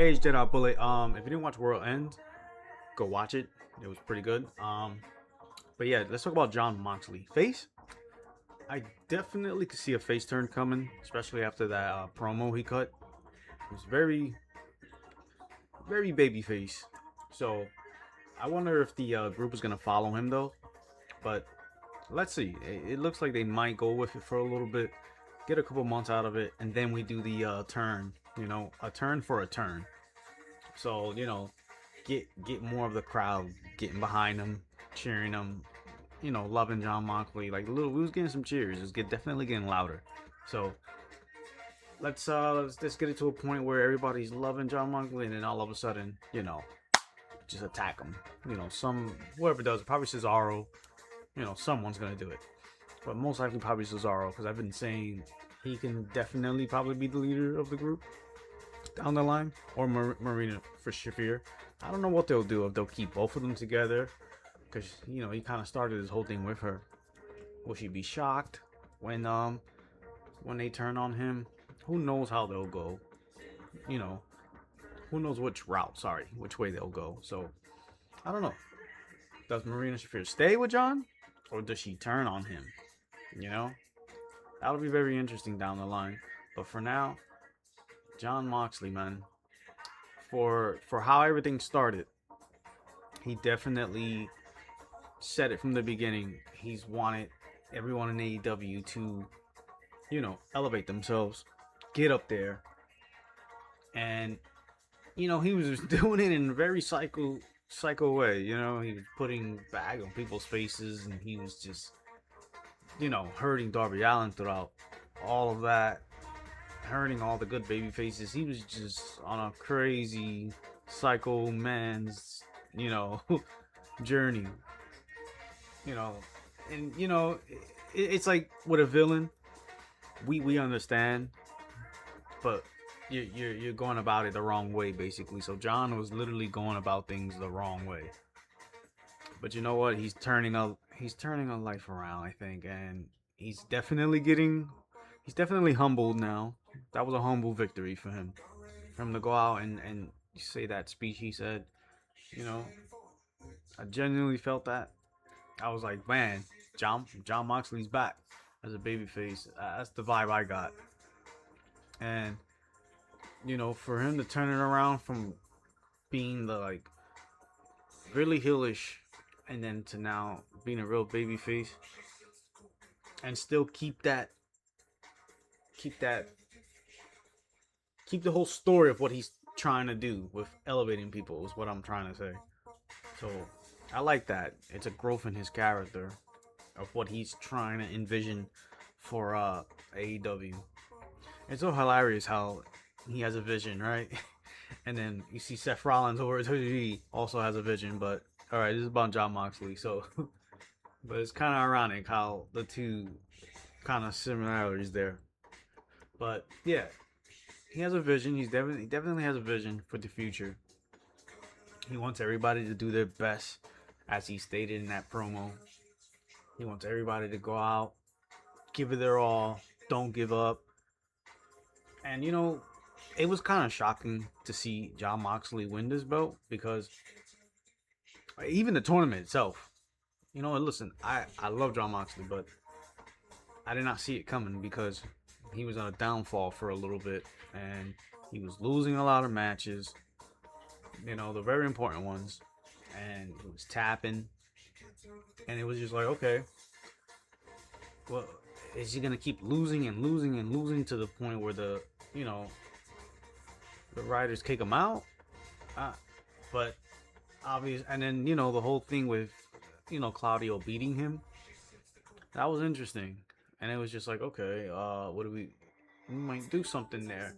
Hey, it's J.Bullett. If you didn't watch World End, go watch it. It was pretty good. But yeah, let's talk about Jon Moxley Face. I definitely could see a face turn coming, especially after that promo he cut. It was very baby face. So I wonder if the group is gonna follow him though. But let's see. It looks like they might go with it for a little bit, get a couple months out of it, and then we do the turn. A turn for a turn. So get more of the crowd getting behind him, cheering him, loving Jon Moxley. Like little, we was getting some cheers. It's definitely getting louder. So let's get it to a point where everybody's loving Jon Moxley, and then all of a sudden, just attack him. Some whoever does it, probably Cesaro. Someone's gonna do it, but most likely probably Cesaro because I've been saying he can definitely probably be the leader of the group down the line, or Marina for Shafir. I don't know what they'll do, if they'll keep both of them together, because he kind of started this whole thing with her. Will she be shocked when they turn on him? Who knows how they'll go? Who knows which route? Sorry, which way they'll go. So I don't know. Does Marina Shafir stay with Jon, or does she turn on him? That'll be very interesting down the line. But for now, Jon Moxley, man, for how everything started, he definitely said it from the beginning. He's wanted everyone in AEW to, elevate themselves, get up there, and he was doing it in a very psycho way. He was putting bag on people's faces, and he was just, hurting Darby Allin throughout all of that, hurting all the good baby faces. He was just on a crazy psycho man's, journey. And it's like with a villain, we understand, but you're going about it the wrong way, basically. So Jon was literally going about things the wrong way. But you know what? He's turning a life around, I think, and he's definitely humbled now. That was a humble victory for him. For him to go out and say that speech he said, you know, I genuinely felt that. I was like, man, Jon Moxley's back as a babyface. That's the vibe I got. And for him to turn it around from being the really heelish, and then to now being a real babyface, and still keep the whole story of what he's trying to do with elevating people is what I'm trying to say. So I like that. It's a growth in his character of what he's trying to envision for AEW. It's so hilarious how he has a vision, right? And then you see Seth Rollins over at WWE also has a vision, but alright, this is about Jon Moxley, so but it's kinda ironic how the two kind of similarities there. But yeah, he has a vision. He definitely has a vision for the future. He wants everybody to do their best, as he stated in that promo. He wants everybody to go out, give it their all, don't give up. And it was kind of shocking to see Jon Moxley win this belt, because even the tournament itself, listen, I love Jon Moxley, but I did not see it coming, because he was on a downfall for a little bit, and he was losing a lot of matches, the very important ones, and he was tapping, and it was just like, okay, well, is he gonna keep losing and losing and losing to the point where the writers kick him out? But obvious, and then the whole thing with Claudio beating him, that was interesting, and it was just like, okay, what do we might do something there.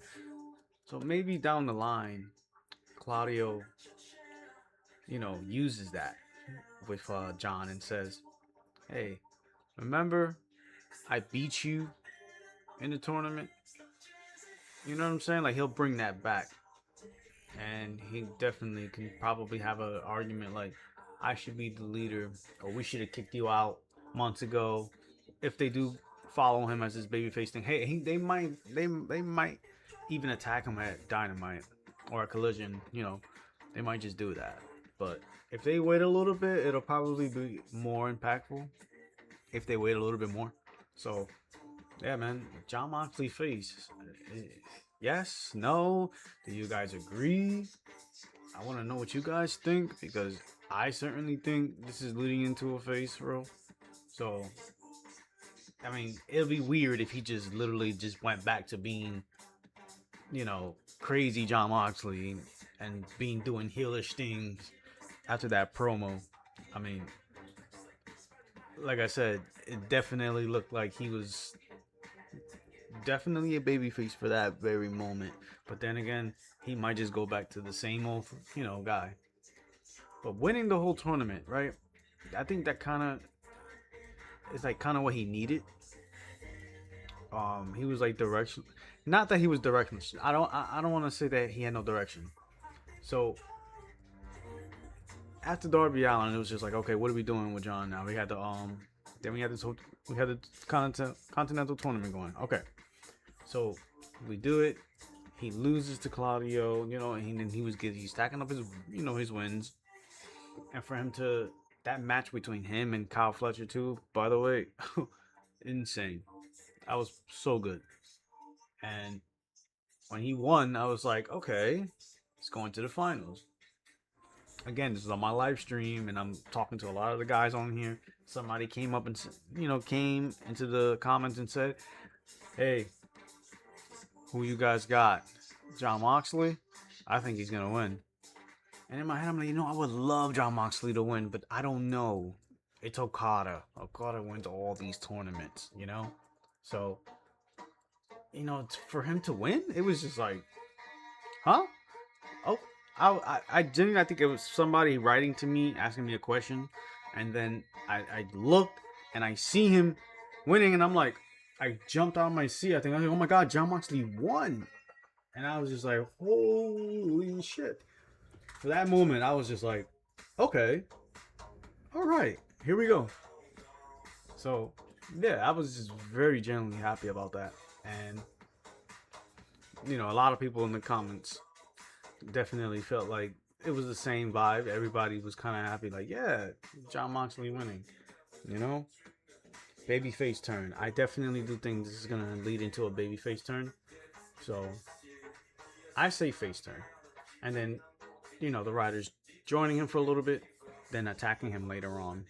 So maybe down the line, Claudio, uses that with Jon and says, hey, remember I beat you in the tournament? You know what I'm saying? Like, he'll bring that back. And he definitely can probably have an argument like, I should be the leader, or we should have kicked you out months ago. If they do follow him as this babyface thing, hey, they might even attack him at Dynamite. or a collision, they might just do that. But if they wait a little bit, it'll probably be more impactful if they wait a little bit more. So yeah, man, Jon Moxley Face. Yes, no. Do you guys agree? I want to know what you guys think because I certainly think this is leading into a face, bro. So I mean, it'll be weird if he just literally just went back to being, crazy Jon Moxley and being doing heelish things after that promo. I mean, like I said, it definitely looked like he was definitely a babyface for that very moment. But then again, he might just go back to the same old, guy. But winning the whole tournament, right? I think that kind of is like kind of what he needed. He was like direction. Not that he was directionless. I don't want to say that he had no direction. So after Darby Allin, it was just like, okay, what are we doing with John now? We had the then we had this whole, we had the continental tournament going. Okay, so we do it. He loses to Claudio, and then he's stacking up his his wins, and for him to that match between him and Kyle Fletcher too. By the way, insane. I was so good, and when he won, I was like, okay, it's going to the finals. Again, this is on my live stream, and I'm talking to a lot of the guys on here. Somebody came up and came into the comments and said, "Hey, who you guys got? Jon Moxley? I think he's gonna win." And in my head, I'm like, I would love Jon Moxley to win, but I don't know. It's Okada. Okada wins all these tournaments, So, for him to win, it was just like, huh? Oh, I genuinely, I think it was somebody writing to me asking me a question, and then I looked and I see him winning, and I'm like, I jumped out of my seat. I think I was like, oh my god, Jon Moxley won, and I was just like, holy shit. For that moment, I was just like, okay, all right, here we go. So yeah, I was just very genuinely happy about that, and a lot of people in the comments definitely felt like it was the same vibe. Everybody was kind of happy, like, yeah, Jon Moxley winning, you know? Babyface turn. I definitely do think this is going to lead into a babyface turn. So, I say face turn. And then, the Riders joining him for a little bit, then attacking him later on.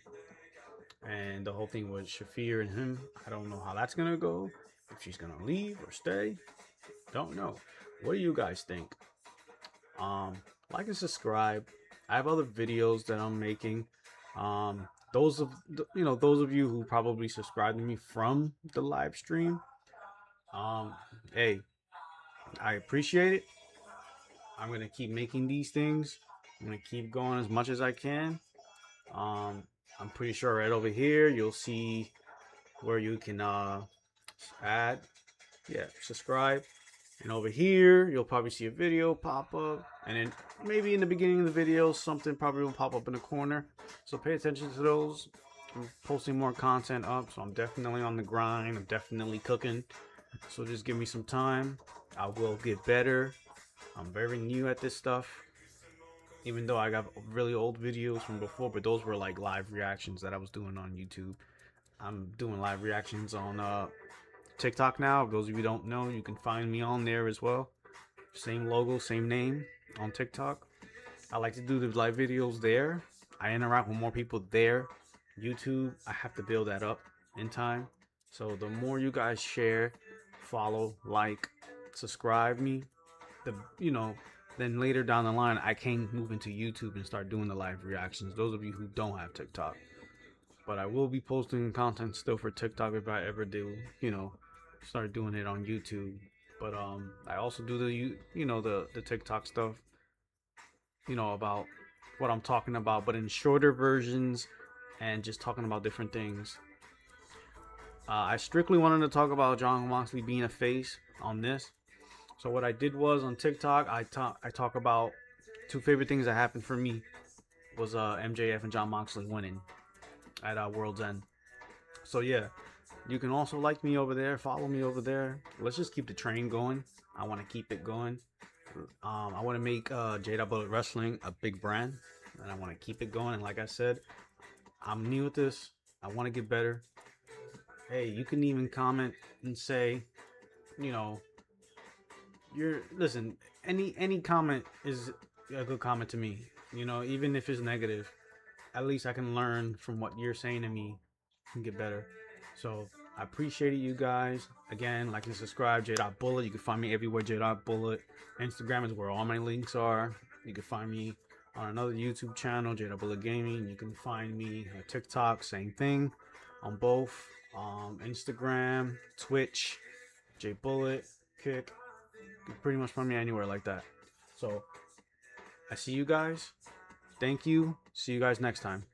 And the whole thing was Shafir and him. I don't know how that's going to go. If she's going to leave or stay. Don't know. What do you guys think? Like and subscribe. I have other videos that I'm making. Those of those of you who probably subscribe to me from the live stream. Hey, I appreciate it. I'm gonna keep making these things. I'm gonna keep going as much as I can. I'm pretty sure right over here you'll see where you can add, subscribe. And over here, you'll probably see a video pop up. And then maybe in the beginning of the video, something probably will pop up in the corner. So pay attention to those. I'm posting more content up, so I'm definitely on the grind. I'm definitely cooking. So just give me some time. I will get better. I'm very new at this stuff. Even though I got really old videos from before, but those were like live reactions that I was doing on YouTube. I'm doing live reactions on TikTok now. If those of you who don't know, you can find me on there as well. Same logo, same name on TikTok. I like to do the live videos there. I interact with more people there. YouTube, I have to build that up in time. So the more you guys share, follow, like, subscribe me, then later down the line, I can move into YouTube and start doing the live reactions. Those of you who don't have TikTok. But I will be posting content still for TikTok if I ever do, start doing it on YouTube. But I also do the TikTok stuff, about what I'm talking about, but in shorter versions and just talking about different things. I strictly wanted to talk about Jon Moxley being a face on this. So what I did was on TikTok, I talk about two favorite things that happened for me was MJF and Jon Moxley winning at World's End. So yeah, you can also like me over there, follow me over there. Let's just keep the train going. I want to keep it going. I want to make J.Bullett Wrestling a big brand, and I want to keep it going. And like I said, I'm new at this. I want to get better. Hey, you can even comment and say, you know, you're listen. Any comment is a good comment to me. Even if it's negative, at least I can learn from what you're saying to me and get better. So I appreciate it, you guys. Again, like and subscribe, J.Bullett. You can find me everywhere, J.Bullett. Instagram is where all my links are. You can find me on another YouTube channel, J.Bullett Gaming. You can find me on TikTok, same thing, on both. Instagram, Twitch, J.Bullett, Kick. You can pretty much find me anywhere like that. So I see you guys. Thank you. See you guys next time.